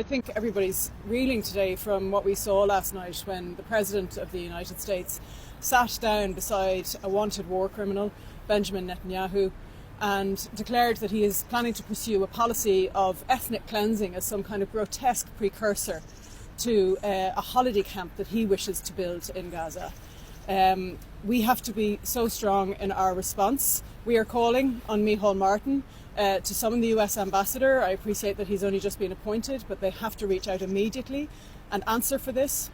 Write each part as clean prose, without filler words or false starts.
I think everybody's reeling today from what we saw last night when the President of the United States sat down beside a wanted war criminal, Benjamin Netanyahu, and declared that he is planning to pursue a policy of ethnic cleansing as some kind of grotesque precursor to a holiday camp that he wishes to build in Gaza. We have to be so strong in our response. We are calling on Micheál Martin to summon the US ambassador. I appreciate that he's only just been appointed, but they have to reach out immediately and answer for this.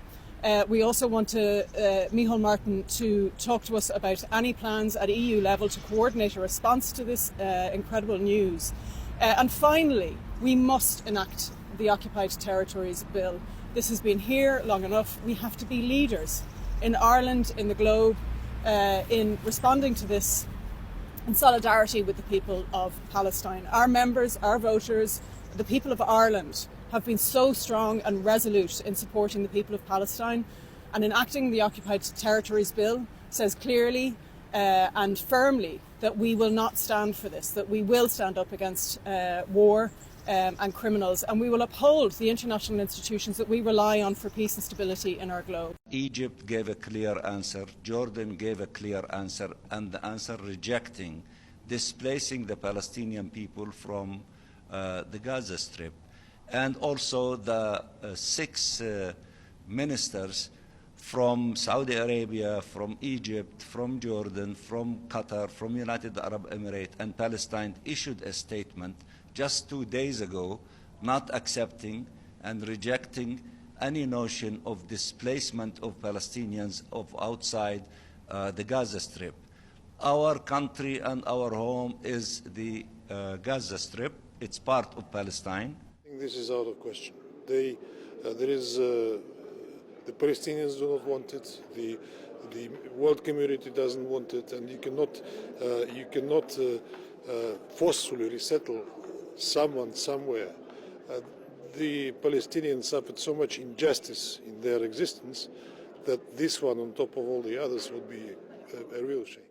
We also want Micheál Martin to talk to us about any plans at EU level to coordinate a response to this incredible news. And finally, we must enact the Occupied Territories Bill. This has been here long enough. We have to be leaders in Ireland, in the globe, in responding to this in solidarity with the people of Palestine. Our members, our voters, the people of Ireland have been so strong and resolute in supporting the people of Palestine, and enacting the Occupied Territories Bill says clearly and firmly that we will not stand for this, that we will stand up against war and criminals, and we will uphold the international institutions that we rely on for peace and stability in our globe. Egypt gave a clear answer, Jordan gave a clear answer, and the answer rejecting displacing the Palestinian people from the Gaza Strip. And also the six ministers from Saudi Arabia, from Egypt, from Jordan, from Qatar, from United Arab Emirates and Palestine issued a statement just 2 days ago, not accepting and rejecting any notion of displacement of Palestinians of outside the Gaza Strip. Our country and our home is the Gaza Strip. It's part of Palestine. I think this is out of question. The Palestinians do not want it. The world community doesn't want it, and you cannot forcefully resettle someone somewhere. The Palestinians suffered so much injustice in their existence that this one, on top of all the others, would be a real shame.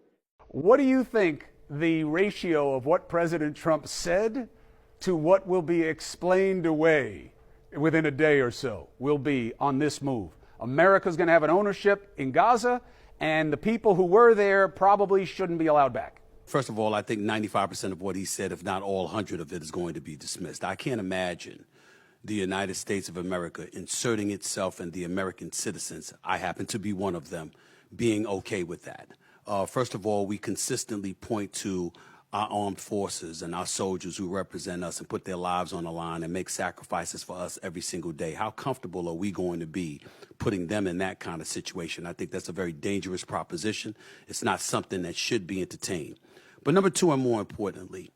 What do you think the ratio of what President Trump said to what will be explained away within a day or so will be on this move? America's going to have an ownership in Gaza, and the people who were there probably shouldn't be allowed back. First of all, I think 95% of what he said, if not all 100 of it, is going to be dismissed. I can't imagine the United States of America inserting itself and the American citizens, I happen to be one of them, being okay with that. First of all, we consistently point to our armed forces and our soldiers who represent us and put their lives on the line and make sacrifices for us every single day. How comfortable are we going to be putting them in that kind of situation? I think that's a very dangerous proposition. It's not something that should be entertained. But number two, and more importantly,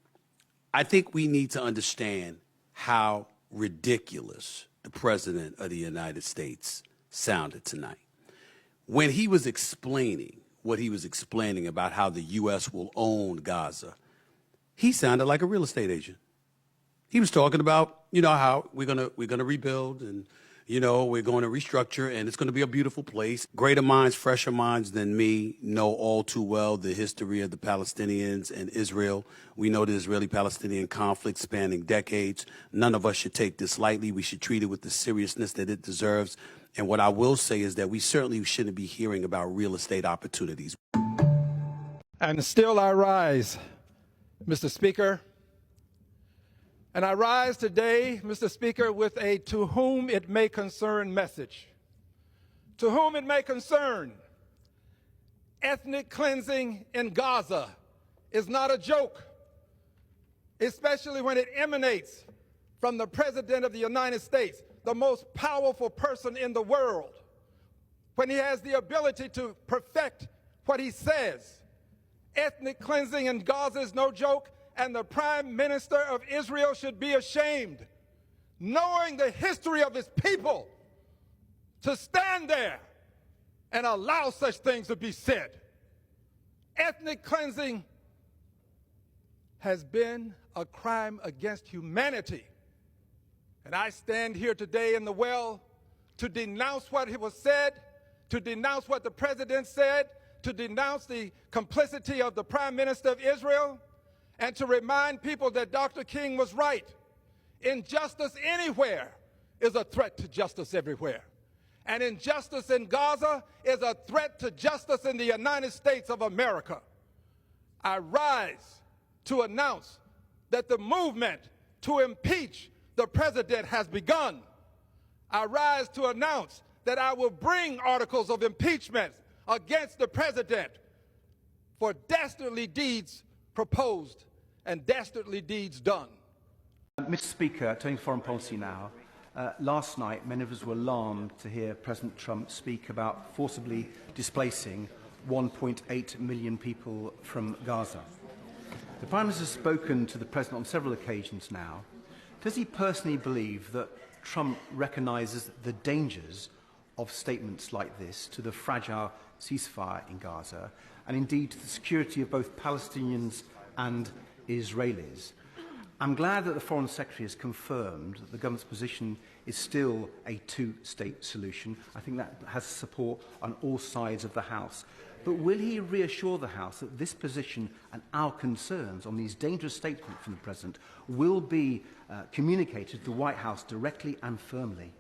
I think we need to understand how ridiculous the President of the United States sounded tonight. When he was explaining what he was explaining about how the U.S. will own Gaza, he sounded like a real estate agent. He was talking about, how we're gonna rebuild, and we're going to restructure, and it's going to be a beautiful place. Greater minds, fresher minds than me know all too well the history of the Palestinians and Israel. We know the Israeli-Palestinian conflict spanning decades. None of us should take this lightly. We should treat it with the seriousness that it deserves. And what I will say is that we certainly shouldn't be hearing about real estate opportunities. And still I rise, Mr. Speaker. And I rise today, Mr. Speaker, with a to whom it may concern message. To whom it may concern, ethnic cleansing in Gaza is not a joke, especially when it emanates from the President of the United States, the most powerful person in the world, when he has the ability to perfect what he says. Ethnic cleansing in Gaza is no joke, and the Prime Minister of Israel should be ashamed, knowing the history of his people, to stand there and allow such things to be said. Ethnic cleansing has been a crime against humanity. And I stand here today in the well to denounce what was said, to denounce what the President said, to denounce the complicity of the Prime Minister of Israel, and to remind people that Dr. King was right. Injustice anywhere is a threat to justice everywhere. And injustice in Gaza is a threat to justice in the United States of America. I rise to announce that the movement to impeach the president has begun. I rise to announce that I will bring articles of impeachment against the president for dastardly deeds proposed and dastardly deeds done. Mr. Speaker, turning to foreign policy now, last night many of us were alarmed to hear President Trump speak about forcibly displacing 1.8 million people from Gaza. The Prime Minister has spoken to the President on several occasions now. Does he personally believe that Trump recognises the dangers of statements like this to the fragile ceasefire in Gaza and indeed to the security of both Palestinians and Israelis? I'm glad that the Foreign Secretary has confirmed that the government's position is still a two-state solution. I think that has support on all sides of the House. But will he reassure the House that this position and our concerns on these dangerous statements from the President will be communicated to the White House directly and firmly?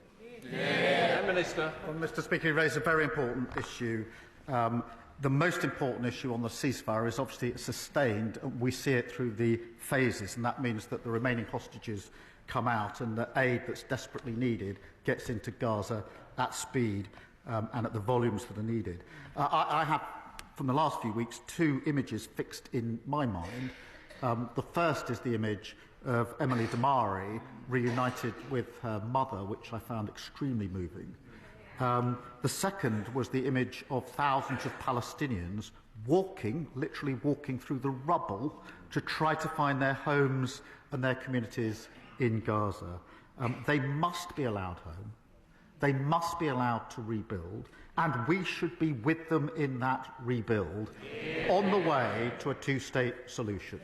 Yeah. Minister. Well, Mr. Speaker, you raised a very important issue. The most important issue on the ceasefire is obviously sustained. We see it through the phases, and that means that the remaining hostages come out and the aid that's desperately needed gets into Gaza at speed and at the volumes that are needed. I have, from the last few weeks, two images fixed in my mind. The first is the image of Emily Damari reunited with her mother, which I found extremely moving. The second was the image of thousands of Palestinians walking, literally walking through the rubble to try to find their homes and their communities in Gaza. They must be allowed home. They must be allowed to rebuild, and we should be with them in that rebuild on the way to a two-state solution.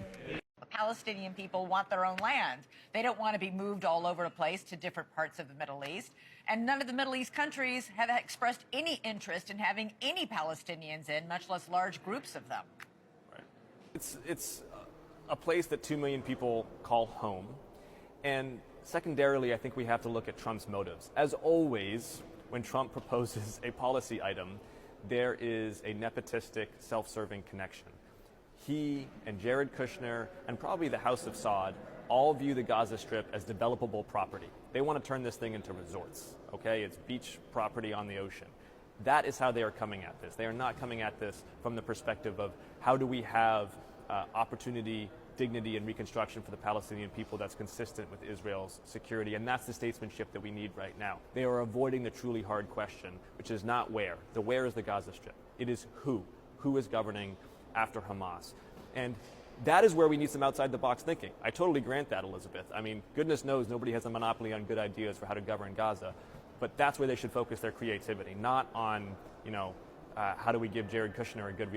The Palestinian people want their own land. They don't want to be moved all over the place to different parts of the Middle East. And none of the Middle East countries have expressed any interest in having any Palestinians in, much less large groups of them. Right. It's a place that 2 million people call home. And secondarily, I think we have to look at Trump's motives. As always, when Trump proposes a policy item, there is a nepotistic, self-serving connection. He and Jared Kushner and probably the House of Saud all view the Gaza Strip as developable property. They want to turn this thing into resorts, okay? It's beach property on the ocean. That is how they are coming at this. They are not coming at this from the perspective of how do we have opportunity, dignity, and reconstruction for the Palestinian people that's consistent with Israel's security, and that's the statesmanship that we need right now. They are avoiding the truly hard question, which is not where. The where is the Gaza Strip. It is who. Who is governing after Hamas? And that is where we need some outside-the-box thinking. I totally grant that, Elizabeth. I mean, goodness knows nobody has a monopoly on good ideas for how to govern Gaza, but that's where they should focus their creativity, not on, how do we give Jared Kushner a good